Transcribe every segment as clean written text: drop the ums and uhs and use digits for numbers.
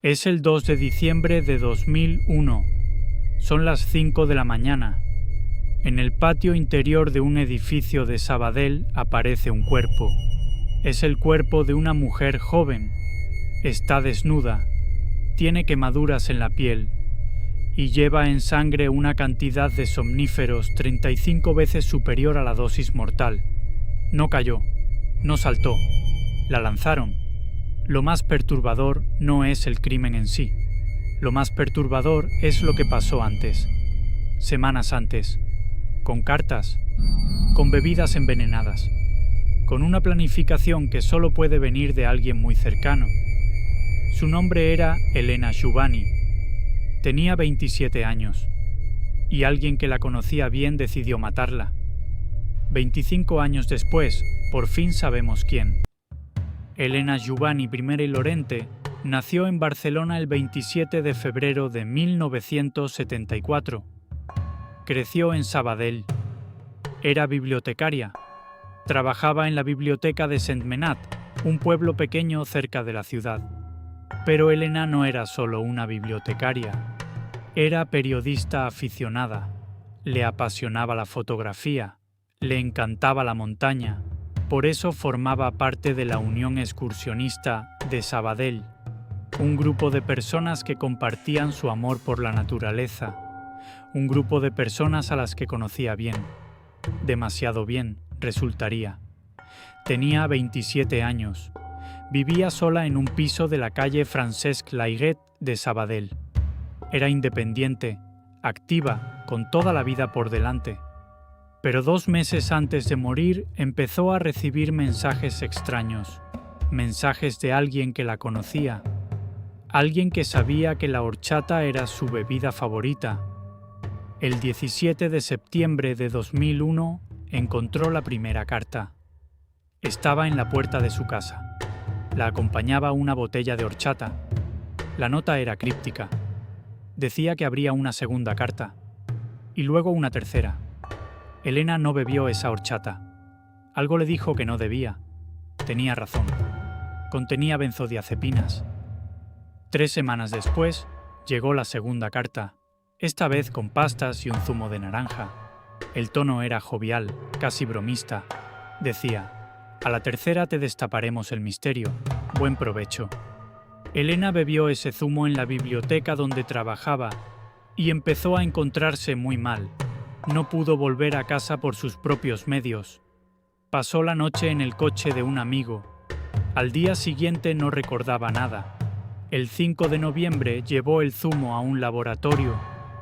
Es el 2 de diciembre de 2001. Son las 5 de la mañana. En el patio interior de un edificio de Sabadell aparece un cuerpo. Es el cuerpo de una mujer joven. Está desnuda, tiene quemaduras en la piel y lleva en sangre una cantidad de somníferos 35 veces superior a la dosis mortal. No cayó, no saltó, la lanzaron. Lo más perturbador no es el crimen en sí. Lo más perturbador es lo que pasó antes, semanas antes, con cartas, con bebidas envenenadas, con una planificación que solo puede venir de alguien muy cercano. Su nombre era Elena Shubani. Tenía 27 años, y alguien que la conocía bien decidió matarla. 25 años después, por fin sabemos quién. Elena Shubani I Lorente nació en Barcelona el 27 de febrero de 1974. Creció en Sabadell. Era bibliotecaria. Trabajaba en la biblioteca de Sentmenat, un pueblo pequeño cerca de la ciudad. Pero Elena no era solo una bibliotecaria. Era periodista aficionada. Le apasionaba la fotografía. Le encantaba la montaña. Por eso formaba parte de la Unión Excursionista de Sabadell, un grupo de personas que compartían su amor por la naturaleza, un grupo de personas a las que conocía bien, demasiado bien, resultaría. Tenía 27 años, vivía sola en un piso de la calle Francesc Layret de Sabadell. Era independiente, activa, con toda la vida por delante. Pero 2 meses antes de morir empezó a recibir mensajes extraños, mensajes de alguien que la conocía, alguien que sabía que la horchata era su bebida favorita. El 17 de septiembre de 2001 encontró la primera carta. Estaba en la puerta de su casa. La acompañaba una botella de horchata. La nota era críptica. Decía que habría una segunda carta, y luego una tercera. Elena no bebió esa horchata. Algo le dijo que no debía. Tenía razón. Contenía benzodiazepinas. 3 semanas después, llegó la segunda carta, esta vez con pastas y un zumo de naranja. El tono era jovial, casi bromista. Decía: «A la tercera te destaparemos el misterio. Buen provecho». Elena bebió ese zumo en la biblioteca donde trabajaba y empezó a encontrarse muy mal. No pudo volver a casa por sus propios medios. Pasó la noche en el coche de un amigo. Al día siguiente no recordaba nada. El 5 de noviembre llevó el zumo a un laboratorio.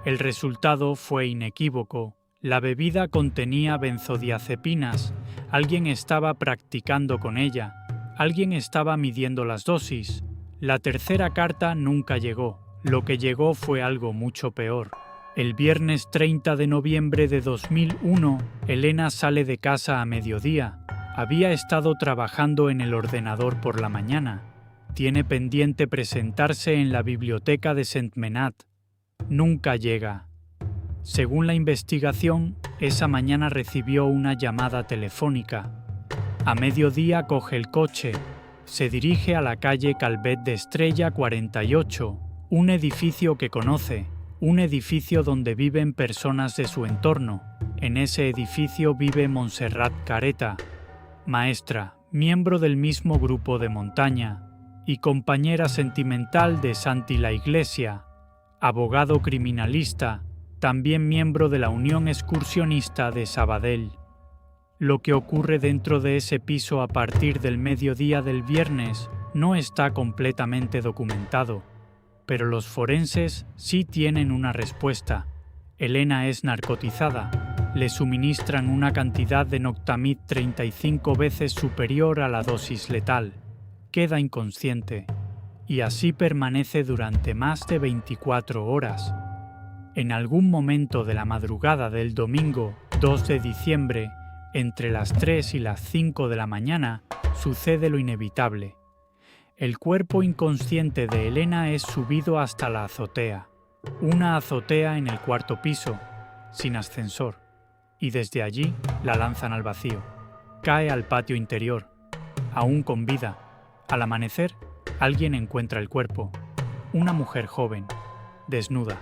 El resultado fue inequívoco. La bebida contenía benzodiazepinas. Alguien estaba practicando con ella. Alguien estaba midiendo las dosis. La tercera carta nunca llegó. Lo que llegó fue algo mucho peor. El viernes 30 de noviembre de 2001, Elena sale de casa a mediodía. Había estado trabajando en el ordenador por la mañana. Tiene pendiente presentarse en la biblioteca de Sentmenat. Nunca llega. Según la investigación, esa mañana recibió una llamada telefónica. A mediodía coge el coche. Se dirige a la calle Calvet de Estrella 48, un edificio que conoce. Un edificio donde viven personas de su entorno. En ese edificio vive Montserrat Careta, maestra, miembro del mismo grupo de montaña y compañera sentimental de Santi la Iglesia, abogado criminalista, también miembro de la Unión Excursionista de Sabadell. Lo que ocurre dentro de ese piso a partir del mediodía del viernes no está completamente documentado. Pero los forenses sí tienen una respuesta. Elena es narcotizada. Le suministran una cantidad de Noctamid 35 veces superior a la dosis letal. Queda inconsciente. Y así permanece durante más de 24 horas. En algún momento de la madrugada del domingo 2 de diciembre, entre las 3 y las 5 de la mañana, sucede lo inevitable. El cuerpo inconsciente de Elena es subido hasta la azotea, una azotea en el 4º piso, sin ascensor, y desde allí la lanzan al vacío. Cae al patio interior, aún con vida. Al amanecer, alguien encuentra el cuerpo. una mujer joven, desnuda,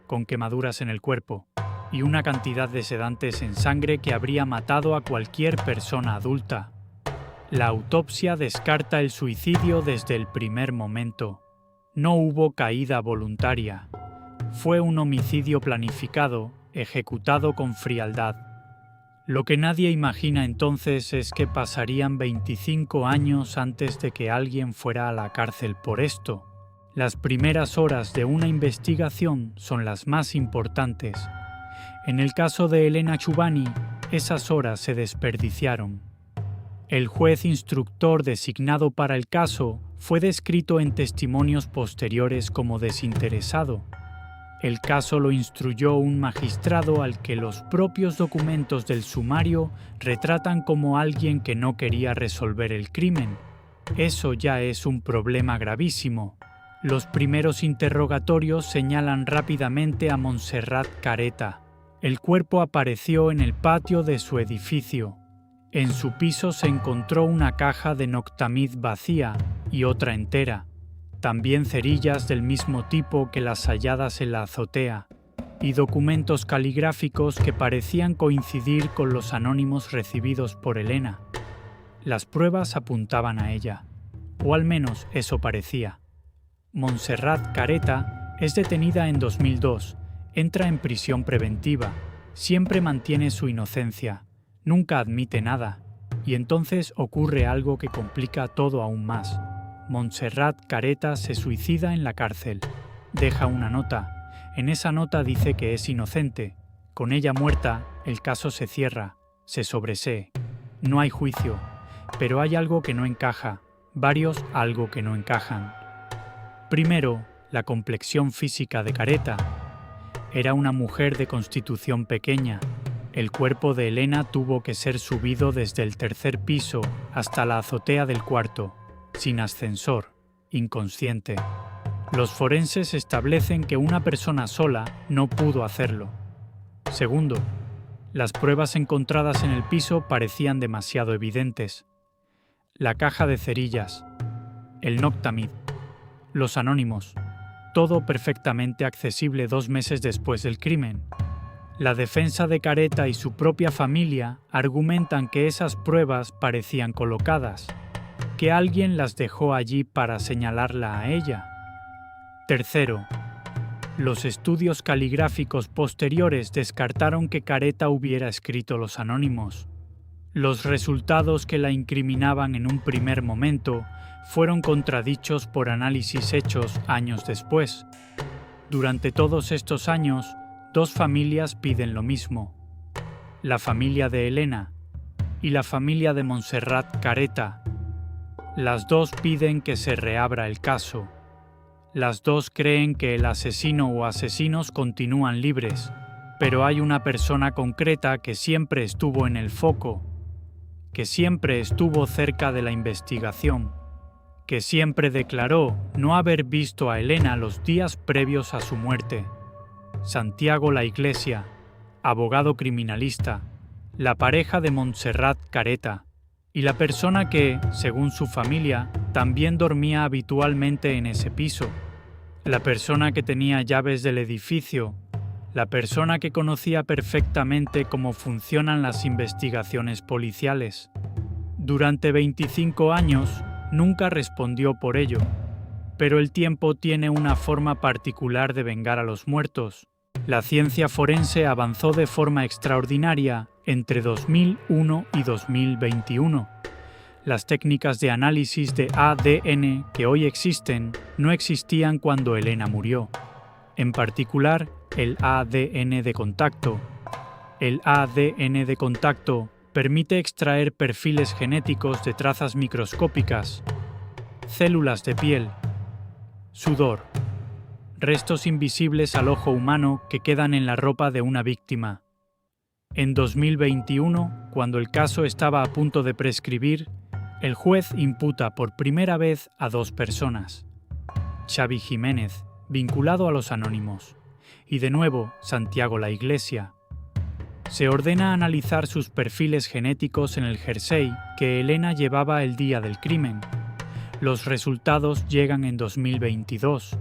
con quemaduras en el cuerpo y una cantidad de sedantes en sangre que habría matado a cualquier persona adulta. La autopsia descarta el suicidio desde el primer momento. No hubo caída voluntaria. Fue un homicidio planificado, ejecutado con frialdad. Lo que nadie imagina entonces es que pasarían 25 años antes de que alguien fuera a la cárcel por esto. Las primeras horas de una investigación son las más importantes. En el caso de Elena Chubani, esas horas se desperdiciaron. El juez instructor designado para el caso fue descrito en testimonios posteriores como desinteresado. El caso lo instruyó un magistrado al que los propios documentos del sumario retratan como alguien que no quería resolver el crimen. Eso ya es un problema gravísimo. Los primeros interrogatorios señalan rápidamente a Montserrat Careta. El cuerpo apareció en el patio de su edificio. En su piso se encontró una caja de Noctamid vacía y otra entera. También cerillas del mismo tipo que las halladas en la azotea, y documentos caligráficos que parecían coincidir con los anónimos recibidos por Elena. Las pruebas apuntaban a ella, o al menos eso parecía. Montserrat Careta es detenida en 2002, entra en prisión preventiva, siempre mantiene su inocencia, nunca admite nada, y entonces ocurre algo que complica todo aún más. Montserrat Careta se suicida en la cárcel. Deja una nota. En esa nota dice que es inocente. Con ella muerta, el caso se cierra, se sobresee. No hay juicio, pero hay algo que no encaja, varios algo que no encajan. Primero, la complexión física de Careta. Era una mujer de constitución pequeña. El cuerpo de Elena tuvo que ser subido desde el tercer piso hasta la azotea del cuarto, sin ascensor, inconsciente. Los forenses establecen que una persona sola no pudo hacerlo. Segundo, las pruebas encontradas en el piso parecían demasiado evidentes. La caja de cerillas, el Noctamid, los anónimos, todo perfectamente accesible 2 meses después del crimen. La defensa de Careta y su propia familia argumentan que esas pruebas parecían colocadas, que alguien las dejó allí para señalarla a ella. Tercero, los estudios caligráficos posteriores descartaron que Careta hubiera escrito los anónimos. Los resultados que la incriminaban en un primer momento fueron contradichos por análisis hechos años después. Durante todos estos años, 2 familias piden lo mismo. La familia de Elena y la familia de Montserrat Careta. Las 2 piden que se reabra el caso. Las 2 creen que el asesino o asesinos continúan libres, pero hay una persona concreta que siempre estuvo en el foco, que siempre estuvo cerca de la investigación, que siempre declaró no haber visto a Elena los días previos a su muerte. Santiago La Iglesia, abogado criminalista, la pareja de Montserrat Careta, y la persona que, según su familia, también dormía habitualmente en ese piso, la persona que tenía llaves del edificio, la persona que conocía perfectamente cómo funcionan las investigaciones policiales. Durante 25 años nunca respondió por ello, pero el tiempo tiene una forma particular de vengar a los muertos. La ciencia forense avanzó de forma extraordinaria entre 2001 y 2021. Las técnicas de análisis de ADN que hoy existen no existían cuando Elena murió. En particular, el ADN de contacto. El ADN de contacto permite extraer perfiles genéticos de trazas microscópicas, células de piel, sudor, restos invisibles al ojo humano que quedan en la ropa de una víctima. En 2021, cuando el caso estaba a punto de prescribir, el juez imputa por primera vez a 2 personas. Xavi Jiménez, vinculado a los anónimos, y de nuevo Santiago La Iglesia. Se ordena analizar sus perfiles genéticos en el jersey que Elena llevaba el día del crimen. Los resultados llegan en 2022.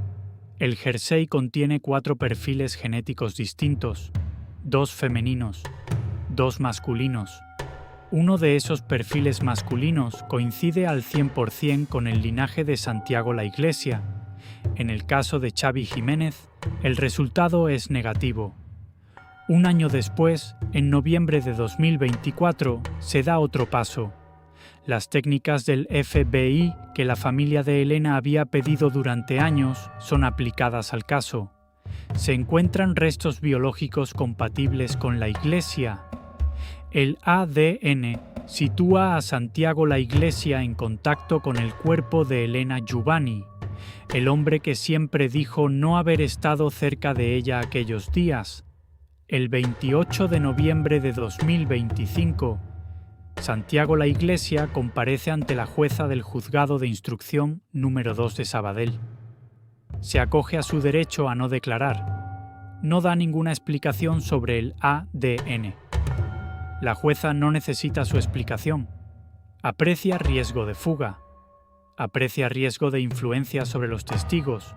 El jersey contiene 4 perfiles genéticos distintos, 2 femeninos, 2 masculinos. Uno de esos perfiles masculinos coincide al 100% con el linaje de Santiago la Iglesia. En el caso de Xavi Jiménez, el resultado es negativo. Un año después, en noviembre de 2024, se da otro paso. Las técnicas del FBI que la familia de Elena había pedido durante años son aplicadas al caso. Se encuentran restos biológicos compatibles con la Iglesia. El ADN sitúa a Santiago la Iglesia en contacto con el cuerpo de Elena Giovanni, el hombre que siempre dijo no haber estado cerca de ella aquellos días. El 28 de noviembre de 2025, Santiago la Iglesia comparece ante la jueza del Juzgado de Instrucción número 2 de Sabadell. Se acoge a su derecho a no declarar. No da ninguna explicación sobre el ADN. La jueza no necesita su explicación. Aprecia riesgo de fuga. Aprecia riesgo de influencia sobre los testigos.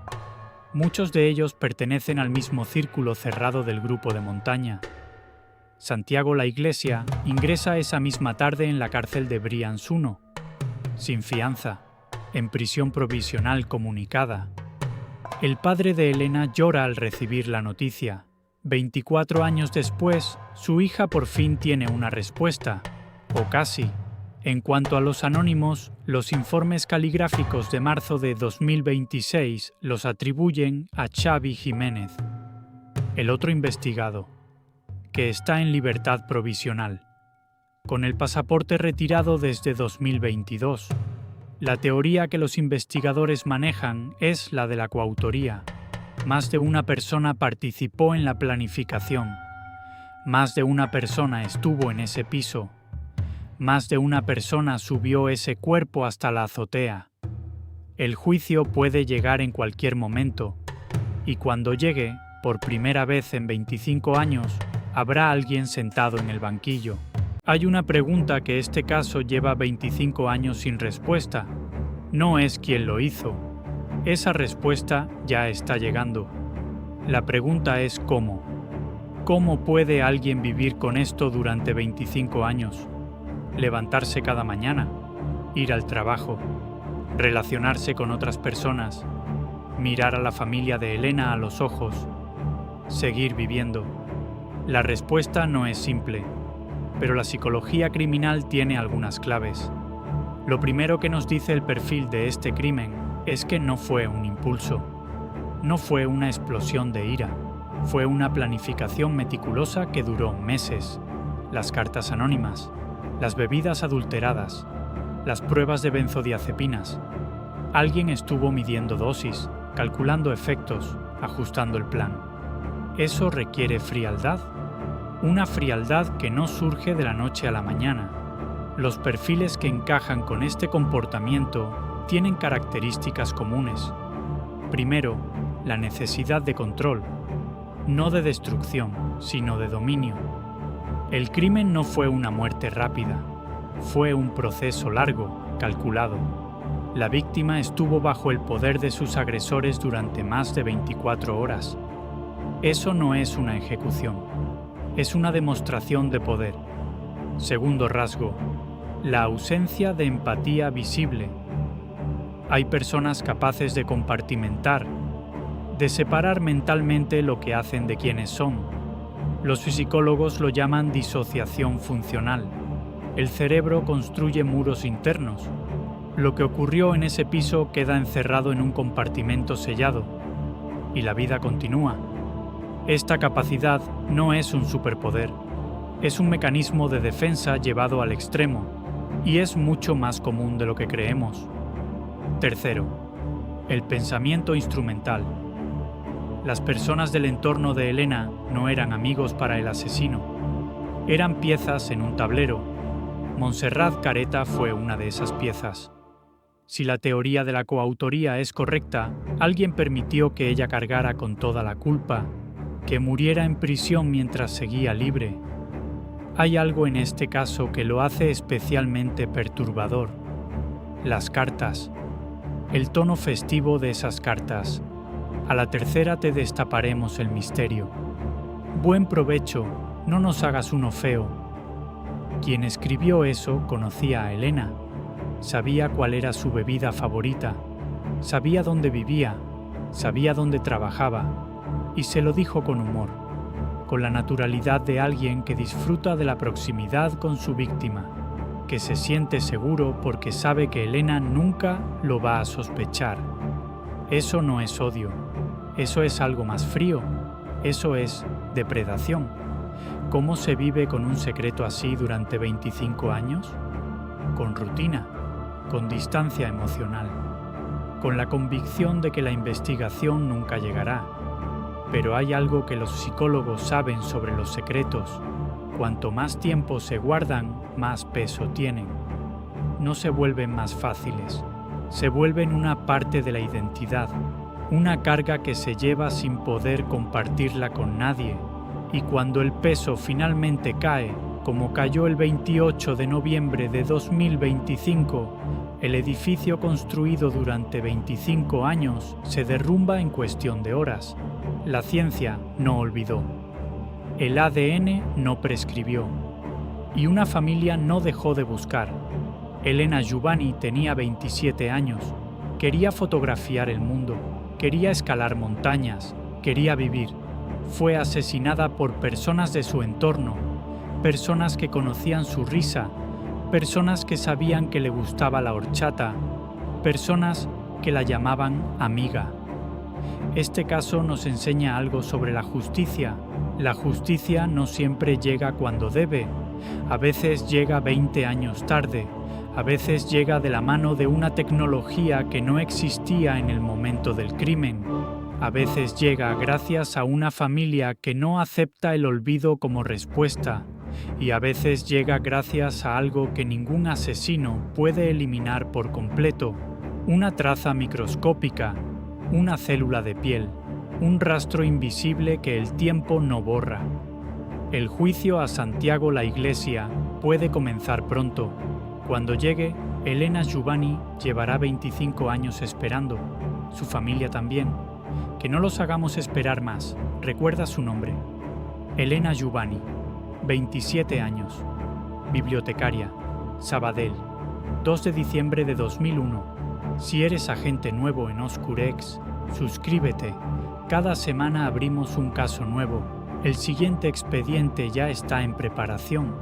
Muchos de ellos pertenecen al mismo círculo cerrado del grupo de montaña. Santiago la Iglesia ingresa esa misma tarde en la cárcel de Brians 1, sin fianza, en prisión provisional comunicada. El padre de Elena llora al recibir la noticia. 24 años después, su hija por fin tiene una respuesta, o casi. En cuanto a los anónimos, los informes caligráficos de marzo de 2026 los atribuyen a Xavi Jiménez, el otro investigado, que está en libertad provisional, con el pasaporte retirado desde 2022. La teoría que los investigadores manejan es la de la coautoría. Más de una persona participó en la planificación. Más de una persona estuvo en ese piso. Más de una persona subió ese cuerpo hasta la azotea. El juicio puede llegar en cualquier momento, y cuando llegue, por primera vez en 25 años, habrá alguien sentado en el banquillo. Hay una pregunta que este caso lleva 25 años sin respuesta. No es quién lo hizo. Esa respuesta ya está llegando. La pregunta es ¿cómo? ¿Cómo puede alguien vivir con esto durante 25 años? Levantarse cada mañana, ir al trabajo, relacionarse con otras personas, mirar a la familia de Elena a los ojos, seguir viviendo. La respuesta no es simple, pero la psicología criminal tiene algunas claves. Lo primero que nos dice el perfil de este crimen es que no fue un impulso, no fue una explosión de ira, fue una planificación meticulosa que duró meses. Las cartas anónimas, las bebidas adulteradas, las pruebas de benzodiazepinas. Alguien estuvo midiendo dosis, calculando efectos, ajustando el plan. Eso requiere frialdad, una frialdad que no surge de la noche a la mañana. Los perfiles que encajan con este comportamiento tienen características comunes. Primero, la necesidad de control, no de destrucción, sino de dominio. El crimen no fue una muerte rápida, fue un proceso largo, calculado. La víctima estuvo bajo el poder de sus agresores durante más de 24 horas. Eso no es una ejecución, es una demostración de poder. Segundo rasgo, la ausencia de empatía visible. Hay personas capaces de compartimentar, de separar mentalmente lo que hacen de quienes son. Los psicólogos lo llaman disociación funcional. El cerebro construye muros internos. Lo que ocurrió en ese piso queda encerrado en un compartimento sellado, y la vida continúa. Esta capacidad no es un superpoder, es un mecanismo de defensa llevado al extremo, y es mucho más común de lo que creemos. Tercero, el pensamiento instrumental. Las personas del entorno de Elena no eran amigos para el asesino. Eran piezas en un tablero. Montserrat Careta fue una de esas piezas. Si la teoría de la coautoría es correcta, alguien permitió que ella cargara con toda la culpa, que muriera en prisión mientras seguía libre. Hay algo en este caso que lo hace especialmente perturbador. Las cartas. El tono festivo de esas cartas. A la tercera te destaparemos el misterio. Buen provecho, no nos hagas uno feo. Quien escribió eso conocía a Elena. Sabía cuál era su bebida favorita. Sabía dónde vivía. Sabía dónde trabajaba. Y se lo dijo con humor, con la naturalidad de alguien que disfruta de la proximidad con su víctima, que se siente seguro porque sabe que Elena nunca lo va a sospechar. Eso no es odio, eso es algo más frío, eso es depredación. ¿Cómo se vive con un secreto así durante 25 años? Con rutina, con distancia emocional, con la convicción de que la investigación nunca llegará. Pero hay algo que los psicólogos saben sobre los secretos. Cuanto más tiempo se guardan, más peso tienen. No se vuelven más fáciles, se vuelven una parte de la identidad, una carga que se lleva sin poder compartirla con nadie. Y cuando el peso finalmente cae, como cayó el 28 de noviembre de 2025, el edificio construido durante 25 años se derrumba en cuestión de horas. La ciencia no olvidó. El ADN no prescribió. Y una familia no dejó de buscar. Elena Juvani tenía 27 años. Quería fotografiar el mundo. Quería escalar montañas. Quería vivir. Fue asesinada por personas de su entorno. Personas que conocían su risa. Personas que sabían que le gustaba la horchata. Personas que la llamaban amiga. Este caso nos enseña algo sobre la justicia. La justicia no siempre llega cuando debe. A veces llega 20 años tarde. A veces llega de la mano de una tecnología que no existía en el momento del crimen. A veces llega gracias a una familia que no acepta el olvido como respuesta. Y a veces llega gracias a algo que ningún asesino puede eliminar por completo. Una traza microscópica. Una célula de piel, un rastro invisible que el tiempo no borra. El juicio a Santiago la Iglesia puede comenzar pronto. Cuando llegue, Elena Juvani llevará 25 años esperando, su familia también. Que no los hagamos esperar más, recuerda su nombre. Elena Juvani, 27 años, bibliotecaria, Sabadell, 2 de diciembre de 2001. Si eres agente nuevo en Oscurex, suscríbete. Cada semana abrimos un caso nuevo. El siguiente expediente ya está en preparación.